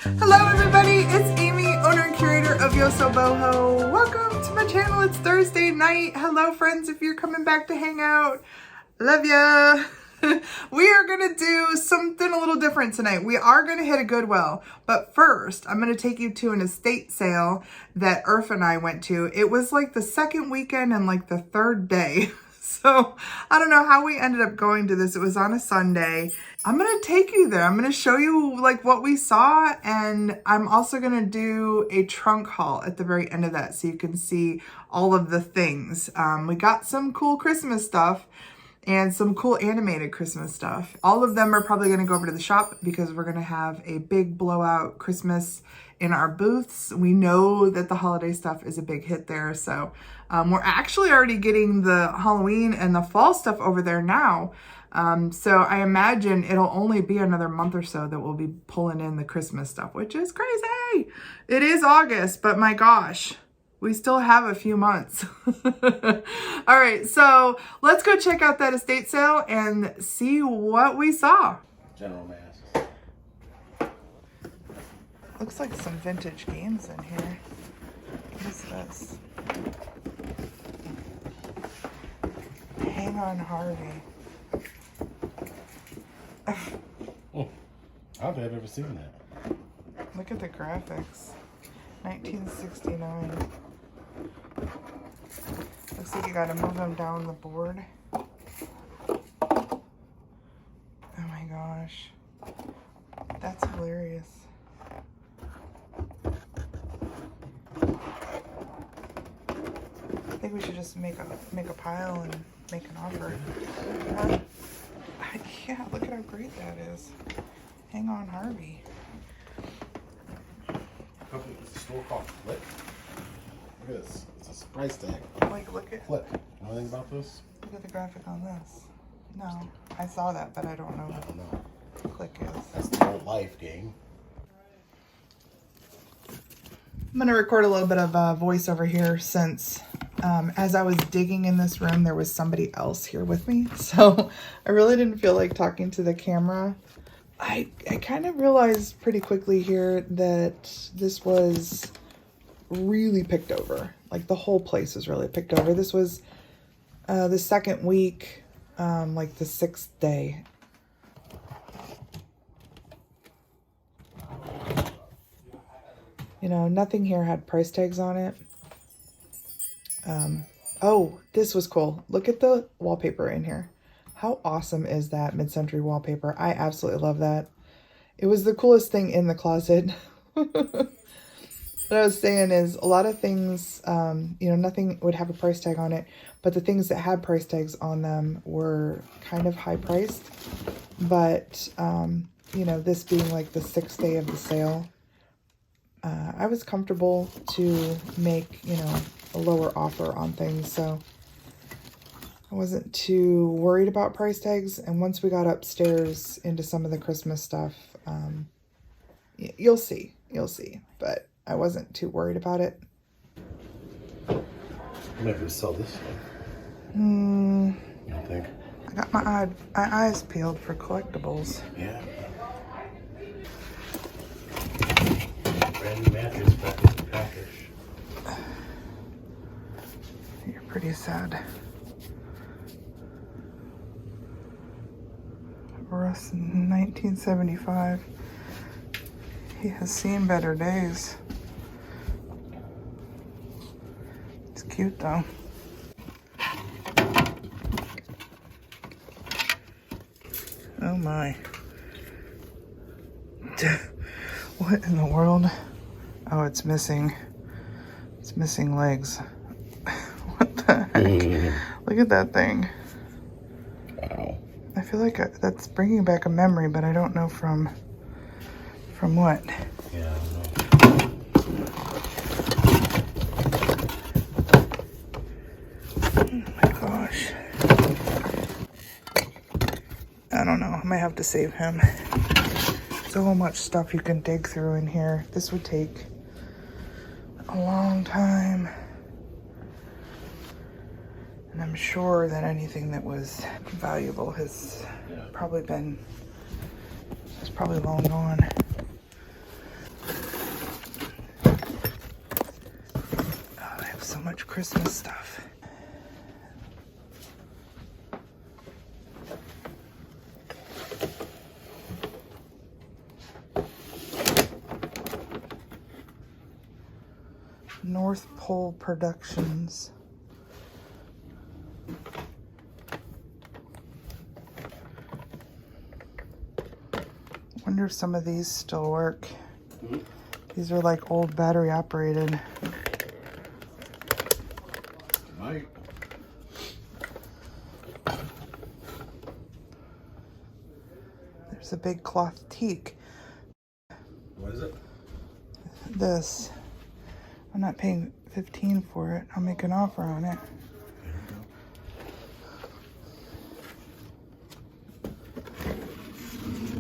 Hello everybody, it's Amy, owner and curator of YosoBoho. Welcome to my channel. It's Thursday night. Hello friends, if you're coming back to hang out, love ya. We are gonna do something a little different tonight. We are gonna hit a Goodwill, but first I'm gonna take you to an estate sale that Irf and I went to. It was like the second weekend and like the third day. So I don't know how we ended up going to this. It was on a Sunday. I'm going to take you there. I'm going to show you like what we saw. And I'm also going to do a trunk haul at the very end of that so you can see all of the things. We got some cool Christmas stuff and some cool animated Christmas stuff. All of them are probably going to go over to the shop because we're going to have a big blowout Christmas in our booths. We know that the holiday stuff is a big hit there. So we're actually already getting the Halloween and the fall stuff over there now. So I imagine it'll only be another month or so that we'll be pulling in the Christmas stuff, which is crazy. It is August, but my gosh, we still have a few months. All right, so let's go check out that estate sale and see what we saw. General Mass. Looks like some vintage games in here. What is this? Hang on, Harvey. Oh, I don't think I've ever seen that. Look at the graphics. 1969. Looks like you gotta move them down the board. Oh my gosh. That's hilarious. I think we should just make a pile and make an offer. Yeah, look at how great that is. Hang on, Harvey. It's a store called Flip. Look at this. It's a price tag. Like, look at... Flip. Know anything about this? Look at the graphic on this. No, I saw that, but I don't know I don't know. what click is. That's the whole life game. I'm going to record a little bit of voice over here since as I was digging in this room, there was somebody else here with me. So I really didn't feel like talking to the camera. I kind of realized pretty quickly here that this was really picked over. Like the whole place was really picked over. This was the second week, like the 6th day. You know, nothing here had price tags on it. Oh, this was cool. Look at the wallpaper in here. How awesome is that mid-century wallpaper? I absolutely love that. It was the coolest thing in the closet. What I was saying is a lot of things, you know, nothing would have a price tag on it, but the things that had price tags on them were kind of high priced. But, you know, this being like the 6th day of the sale, I was comfortable to make, you know, a lower offer on things. So I wasn't too worried about price tags. And once we got upstairs into some of the Christmas stuff, you'll see, but I wasn't too worried about it. Maybe we'll sell this one. You don't think? I got my eyes peeled for collectibles. Yeah. Brand new mattress, breakfast and crackers. You're pretty sad. Russ, 1975. He has seen better days. It's cute though. Oh my. What in the world? Oh, it's missing. It's missing legs. What the heck? Look at that thing. Wow. I feel like that's bringing back a memory, but I don't know from what. Yeah, I don't know. Oh my gosh. I don't know. I might have to save him. So much stuff you can dig through in here. This would take a long time. And I'm sure that anything that was valuable has probably long gone. much Christmas stuff. North Pole Productions. Wonder if some of these still work. These are like old battery operated. Might. There's a big cloth teak. What is it? This. I'm not paying $15 for it. I'll make an offer on it.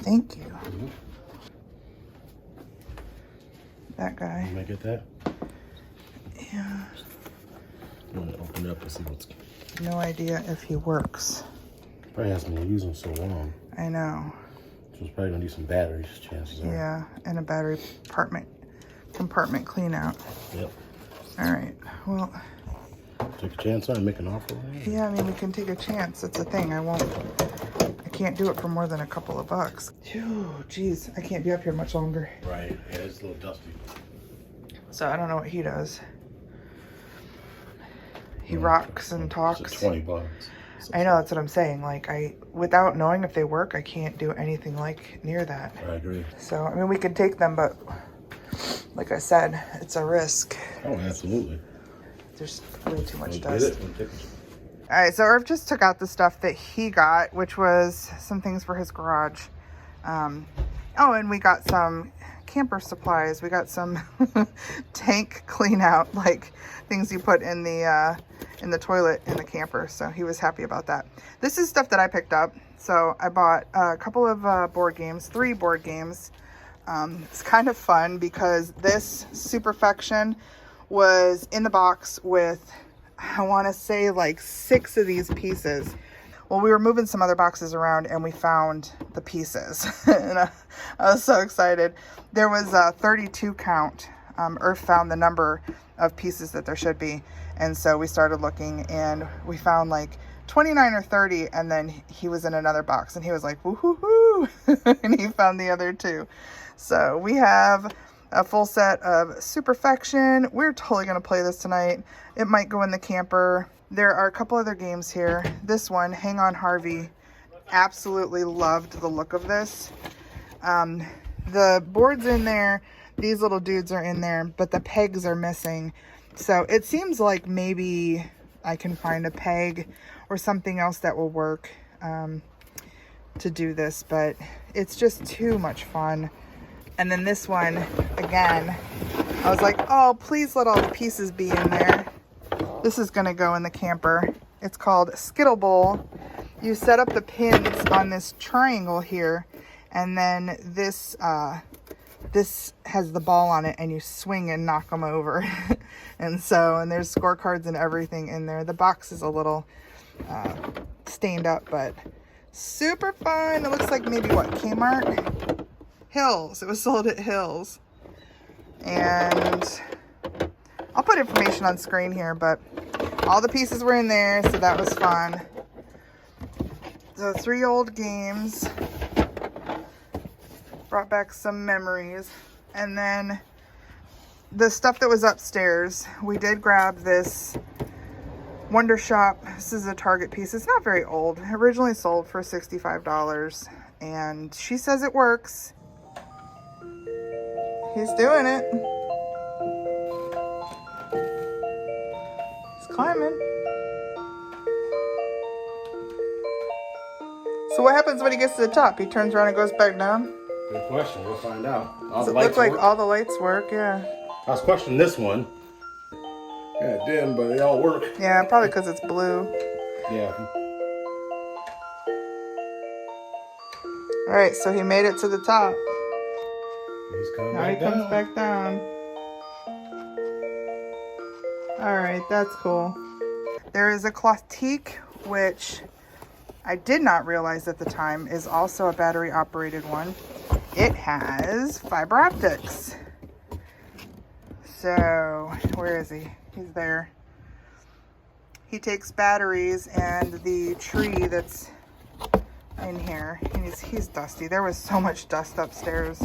Thank you. That guy. Can I get that? Yeah. I'm gonna open it up and see what's. No idea if he works. Probably hasn't been using so long. I know. So it's probably gonna do some batteries, chances are. Yeah, and a battery compartment clean out. Yep. All right. Well. Take a chance on it, make an offer on it. Yeah, I mean, we can take a chance. It's a thing. I can't do it for more than a couple of bucks. Phew, geez, I can't be up here much longer. Right. Yeah, it's a little dusty. So I don't know what he does. He rocks and talks. It's $20. I know, that's what I'm saying. Like, without knowing if they work, I can't do anything like near that. I agree. So, I mean, we could take them, but like I said, it's a risk. Oh, absolutely. There's way too much We'll dust. get it. All right, so Irv just took out the stuff that he got, which was some things for his garage. Oh, and we got some camper supplies. We got some tank clean out, like things you put in the toilet in the camper. So he was happy about that. This is stuff that I picked up. So I bought a couple of board games, 3 board games. It's kind of fun because this Superfection was in the box with, I want to say, like 6 of these pieces. Well, we were moving some other boxes around and we found the pieces. And I was so excited. There was a 32 count. Irf found the number of pieces that there should be. And so we started looking and we found like 29 or 30. And then he was in another box and he was like, woo-hoo-hoo. And he found the other 2. So we have a full set of Superfection. We're totally going to play this tonight. It might go in the camper. There are a couple other games here. This one, Hang On Harvey, absolutely loved the look of this. The board's in there. These little dudes are in there, but the pegs are missing. So it seems like maybe I can find a peg or something else that will work to do this, but it's just too much fun. And then this one, again, I was like, oh, please let all the pieces be in there. This is going to go in the camper. It's called Skittle Bowl. You set up the pins on this triangle here, and then this has the ball on it, and you swing and knock them over. And there's scorecards and everything in there. The box is a little stained up, but super fun. It looks like maybe, what, Kmart? Hills. It was sold at Hills. And I'll put information on screen here, but all the pieces were in there, so that was fun. So 3 old games. Brought back some memories. And then the stuff that was upstairs, we did grab this Wonder Shop. This is a Target piece. It's not very old. Originally sold for $65. And she says it works. He's doing it. He's climbing. So what happens when he gets to the top? He turns around and goes back down? Good question. We'll find out. Does it look like all the lights work? Yeah. I was questioning this one. Yeah, it did, but they all work. Yeah, probably because it's blue. Yeah. All right, so he made it to the top. He's coming Now back he comes down. back down. All right, that's cool. There is a cloth teak, which I did not realize at the time is also a battery operated one. It has fiber optics. So, where is he? He's there. he takes batteries and the tree that's in here. He's dusty. There was so much dust upstairs.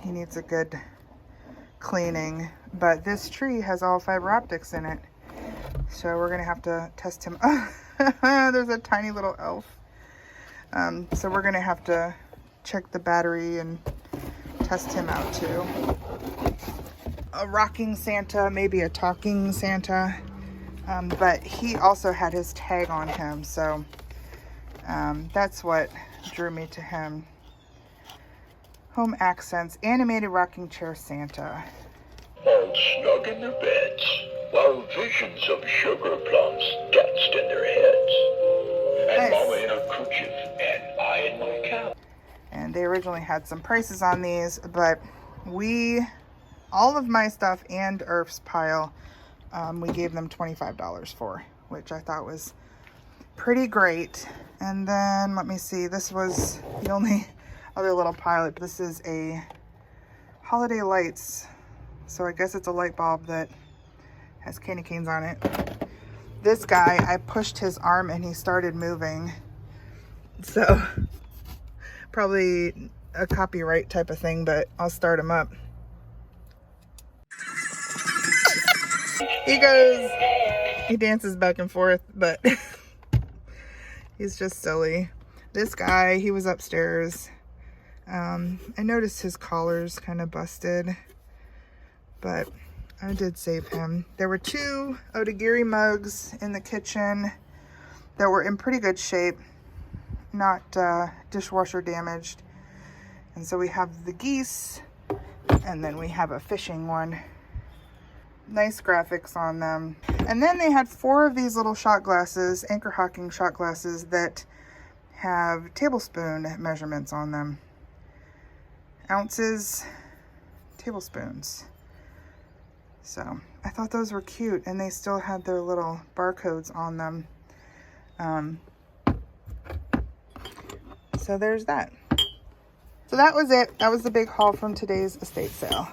He needs a good cleaning, but this tree has all fiber optics in it, so we're gonna have to test him. There's a tiny little elf. So we're gonna have to check the battery and test him out too. A rocking Santa, maybe a talking Santa, but he also had his tag on him, so that's what drew me to him. Home Accents Animated Rocking Chair Santa. All snug in their beds, while visions of sugar plums danced in their heads. And Nice. Mama in her kerchief, and I in my cap. And they originally had some prices on these, but all of my stuff and Irf's pile, we gave them $25 for, which I thought was pretty great. And then, let me see, this was the only other little pile. This is a holiday lights, so I guess it's a light bulb that has candy canes on it. This guy, I pushed his arm and he started moving, so probably a copyright type of thing, but I'll start him up. He goes, he dances back and forth, but he's just silly. This guy, he was upstairs. I noticed his collar's kind of busted, but I did save him. There were 2 Odagiri mugs in the kitchen that were in pretty good shape, not dishwasher damaged. And so we have the geese, and then we have a fishing one. Nice graphics on them. And then they had 4 of these little shot glasses, Anchor Hawking shot glasses, that have tablespoon measurements on them. Ounces, tablespoons. So I thought those were cute, and they still had their little barcodes on them. So there's that. So that was it. That was the big haul from today's estate sale.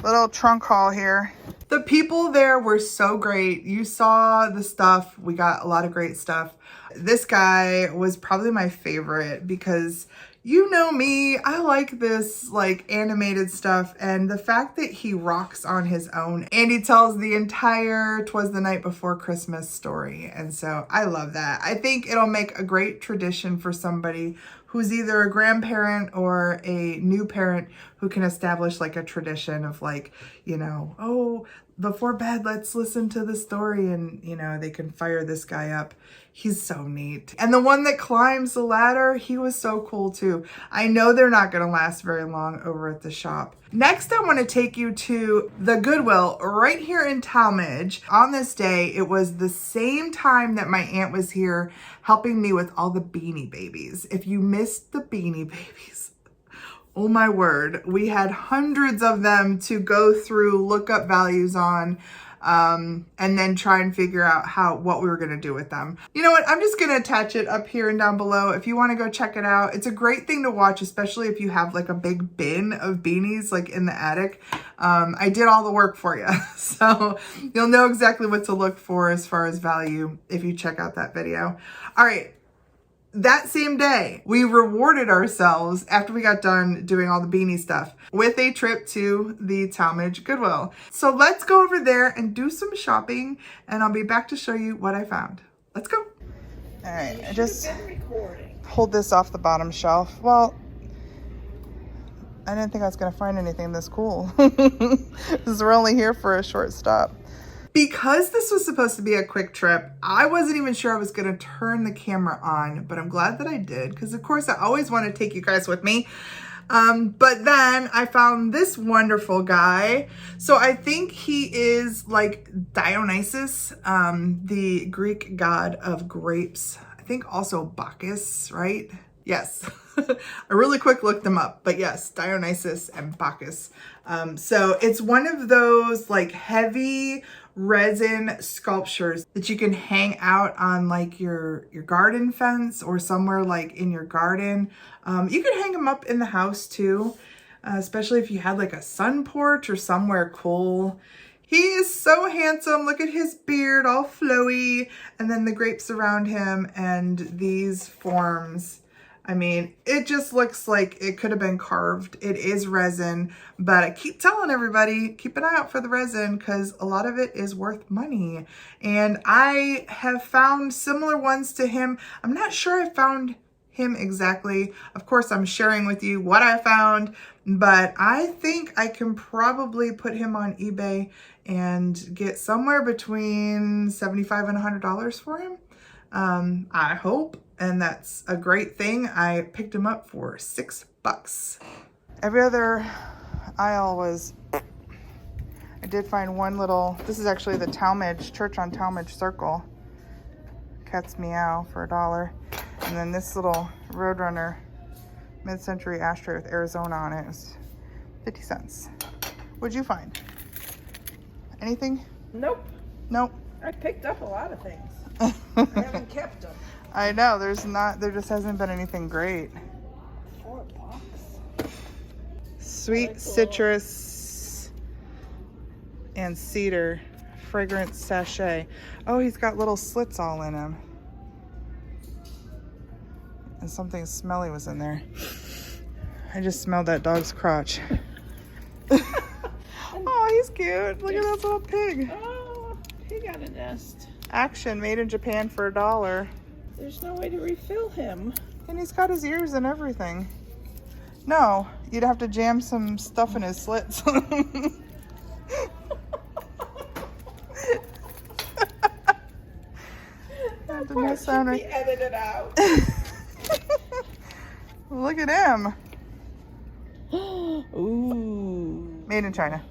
Little trunk haul here. The people there were so great. You saw the stuff. We got a lot of great stuff. This guy was probably my favorite because you know me, I like this like animated stuff, and the fact that he rocks on his own and he tells the entire "'Twas the Night Before Christmas" story. And so I love that. I think it'll make a great tradition for somebody who's either a grandparent or a new parent who can establish like a tradition of like, you know, oh, before bed, let's listen to the story, and you know, they can fire this guy up. He's so neat. And the one that climbs the ladder, he was so cool too. I know they're not gonna last very long over at the shop. Next, I wanna take you to the Goodwill right here in Talmadge. On this day, it was the same time that my aunt was here helping me with all the Beanie Babies. If you missed the Beanie Babies, oh my word, we had hundreds of them to go through, look up values on, and then try and figure out what we were gonna do with them. You know what, I'm just gonna attach it up here and down below if you wanna go check it out. It's a great thing to watch, especially if you have like a big bin of beanies like in the attic. I did all the work for you, so you'll know exactly what to look for as far as value if you check out that video. All right. That same day, we rewarded ourselves after we got done doing all the beanie stuff with a trip to the Talmadge Goodwill. So let's go over there and do some shopping, and I'll be back to show you what I found. Let's go. All right, I just pulled this off the bottom shelf. Well, I didn't think I was gonna find anything this cool. Because we're only here for a short stop. Because this was supposed to be a quick trip, I wasn't even sure I was going to turn the camera on, but I'm glad that I did, because of course I always want to take you guys with me. But then I found this wonderful guy. So I think he is like Dionysus, the Greek god of grapes. I think also Bacchus, right? Yes. I really quick looked them up, but yes, Dionysus and Bacchus. So it's one of those like heavy resin sculptures that you can hang out on like your garden fence or somewhere like in your garden. You can hang them up in the house too, especially if you had like a sun porch or somewhere cool. He is so handsome. Look at his beard, all flowy, and then the grapes around him and these forms. I mean, it just looks like it could have been carved. It is resin, but I keep telling everybody, keep an eye out for the resin because a lot of it is worth money. And I have found similar ones to him. I'm not sure I found him exactly. Of course, I'm sharing with you what I found, but I think I can probably put him on eBay and get somewhere between $75 and $100 for him. I hope. And that's a great thing. I picked him up for $6. Every other aisle was, I did find one little, this is actually the Talmadge, Church on Talmadge Circle. Cat's Meow for $1. And then this little Roadrunner mid-century ashtray with Arizona on it is 50 cents. What'd you find? Anything? Nope. Nope. I picked up a lot of things. I haven't kept them. I know, there just hasn't been anything great. $4. Sweet citrus and cedar fragrance sachet. Oh, he's got little slits all in him. And something smelly was in there. I just smelled that dog's crotch. Oh, he's cute. Look at that little pig. Oh, he got a nest. Action, made in Japan for $1. There's no way to refill him. And he's got his ears and everything. No, you'd have to jam some stuff in his slits. That did not sound Should be right. edited out. Look at him. Ooh. Made in China.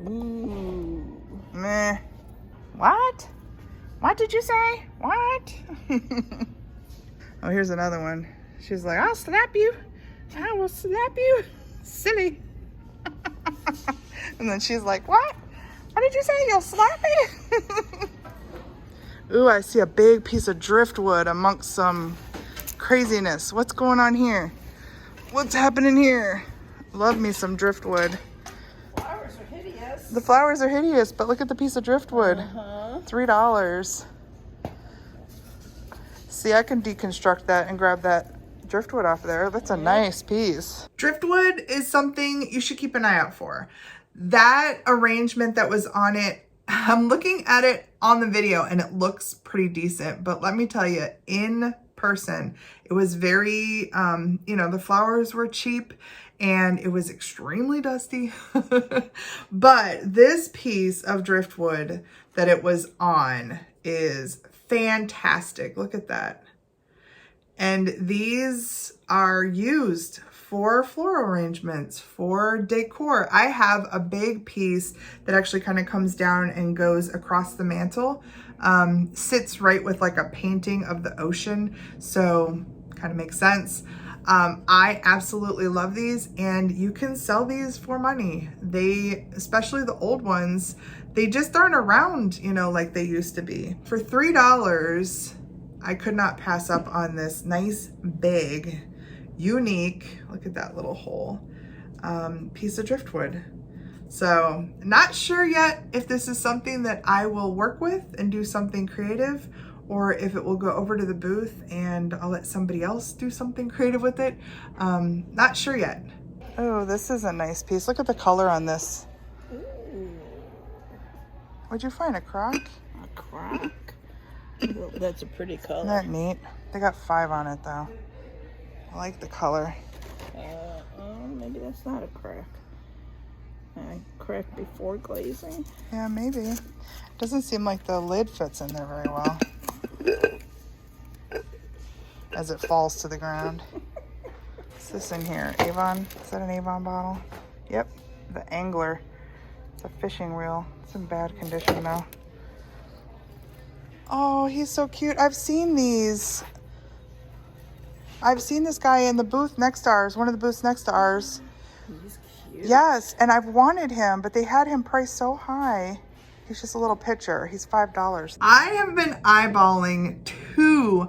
Ooh. Meh. What? What did you say? What? Oh, here's another one. She's like, I'll slap you. I will slap you. Silly. And then she's like, what? What did you say? You'll slap me? Ooh, I see a big piece of driftwood amongst some craziness. What's going on here? What's happening here? Love me some driftwood. Flowers are hideous. The flowers are hideous, but look at the piece of driftwood. $3. See, I can deconstruct that and grab that driftwood off there. That's a nice piece. Driftwood is something you should keep an eye out for. That arrangement that was on it, I'm looking at it on the video and it looks pretty decent, but let me tell you, in person, it was very, the flowers were cheap and it was extremely dusty. But this piece of driftwood that it was on is fantastic. Look at that. And these are used for floral arrangements, for decor. I have a big piece that actually kind of comes down and goes across the mantle. Sits right with like a painting of the ocean. So kind of makes sense. I absolutely love these, and you can sell these for money. They, especially the old ones, they just aren't around, like they used to be. For $3, I could not pass up on this nice, big, unique, look at that little hole, piece of driftwood. So not sure yet if this is something that I will work with and do something creative, or if it will go over to the booth and I'll let somebody else do something creative with it. Not sure yet. Oh, this is a nice piece. Look at the color on this. Ooh. What'd you find, a crock? A crock? Well, that's a pretty color. Isn't that neat? They got 5 on it though. I like the color. Maybe that's not a crack. Crack before glazing? Yeah, maybe. Doesn't seem like the lid fits in there very well. As it falls to the ground. What's this in here? Avon? Is that an Avon bottle? Yep. The Angler. It's a fishing reel. It's in bad condition though. Oh, he's so cute. I've seen these. I've seen this guy in the booth next to ours. One of the booths next to ours. He's cute. Yes, and I've wanted him, but they had him priced so high. He's just a little picture. He's $5. I have been eyeballing 2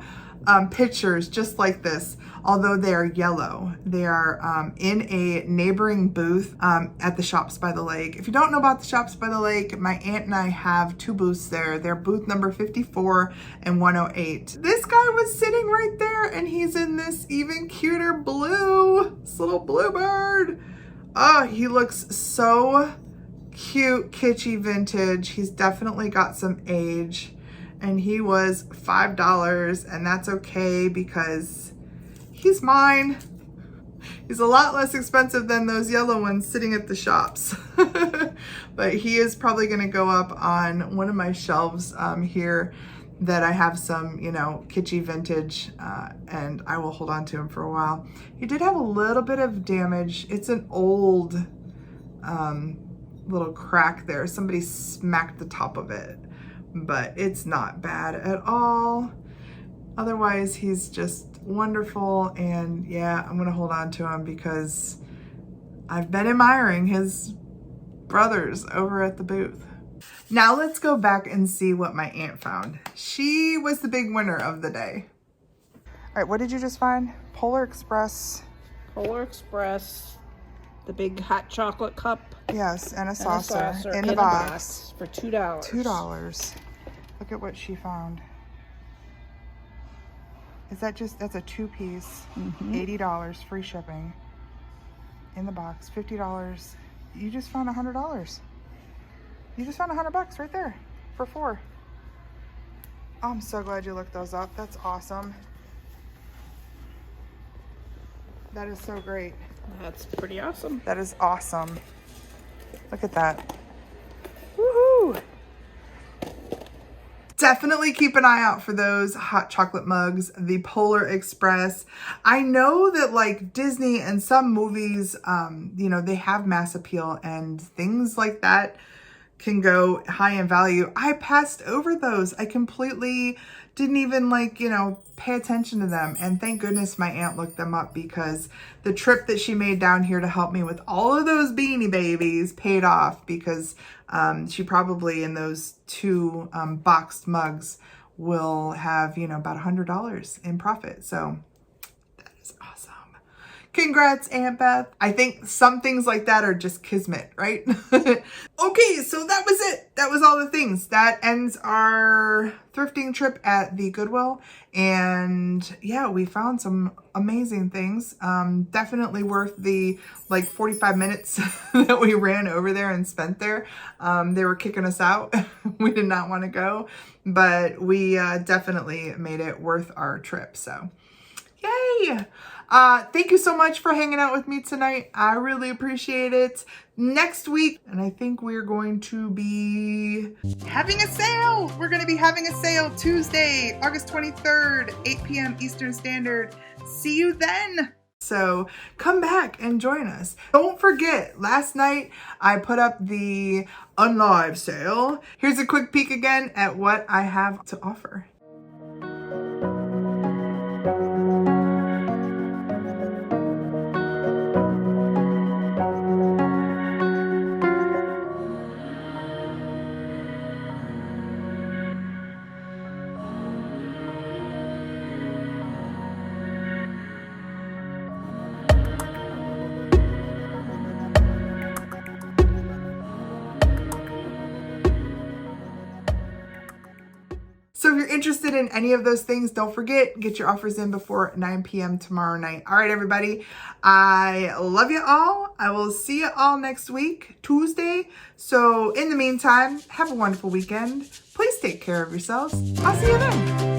pictures just like this, although they are yellow. They are in a neighboring booth at the Shops by the Lake. If you don't know about the Shops by the Lake, my aunt and I have 2 booths there. They're booth number 54 and 108. This guy was sitting right there, and he's in this even cuter blue, this little bluebird. Oh, he looks so cute, kitschy, vintage. He's definitely got some age, and he was $5, and that's okay because he's mine. He's a lot less expensive than those yellow ones sitting at the shops. But he is probably gonna go up on one of my shelves here that I have some, you know, kitschy vintage, and I will hold on to him for a while. He did have a little bit of damage. It's an old little crack there. Somebody smacked the top of it, but it's not bad at all. Otherwise, he's just wonderful, and yeah, I'm gonna hold on to him because I've been admiring his brothers over at the booth. Now let's go back and see what my aunt found. She was the big winner of the day. All right, what did you just find? Polar Express. Polar Express, the big hot chocolate cup. Yes, and a saucer in the box for $2. $2. Look at what she found. Is that just, that's a 2-piece, $80, free shipping. In the box, $50. You just found $100. You just found $100 right there for 4. Oh, I'm so glad you looked those up. That's awesome. That is so great. That's pretty awesome. That is awesome. Look at that. Woohoo! Definitely keep an eye out for those hot chocolate mugs, the Polar Express. I know that like Disney and some movies, you know, they have mass appeal and things like that can go high in value. I passed over those. I completely didn't even like, you know, pay attention to them. And thank goodness my aunt looked them up because the trip that she made down here to help me with all of those Beanie Babies paid off because she probably in those 2 boxed mugs will have, you know, about $100 in profit. So that is awesome. Congrats, Aunt Beth. I think some things like that are just kismet, right? Okay, so that was it. That was all the things. That ends our thrifting trip at the Goodwill. And yeah, we found some amazing things. Definitely worth the like 45 minutes that we ran over there and spent there. They were kicking us out. We did not want to go, but we definitely made it worth our trip. So yay! Thank you so much for hanging out with me tonight. I really appreciate it. Next week, and I think we're going to be having a sale. We're going to be having a sale Tuesday, August 23rd, 8 p.m. Eastern Standard. See you then. So come back and join us. Don't forget, last night I put up the Unlive sale. Here's a quick peek again at what I have to offer. So if you're interested in any of those things, don't forget, get your offers in before 9 p.m. tomorrow night. All right, everybody. I love you all. I will see you all next week, Tuesday. So in the meantime, have a wonderful weekend. Please take care of yourselves. I'll see you then.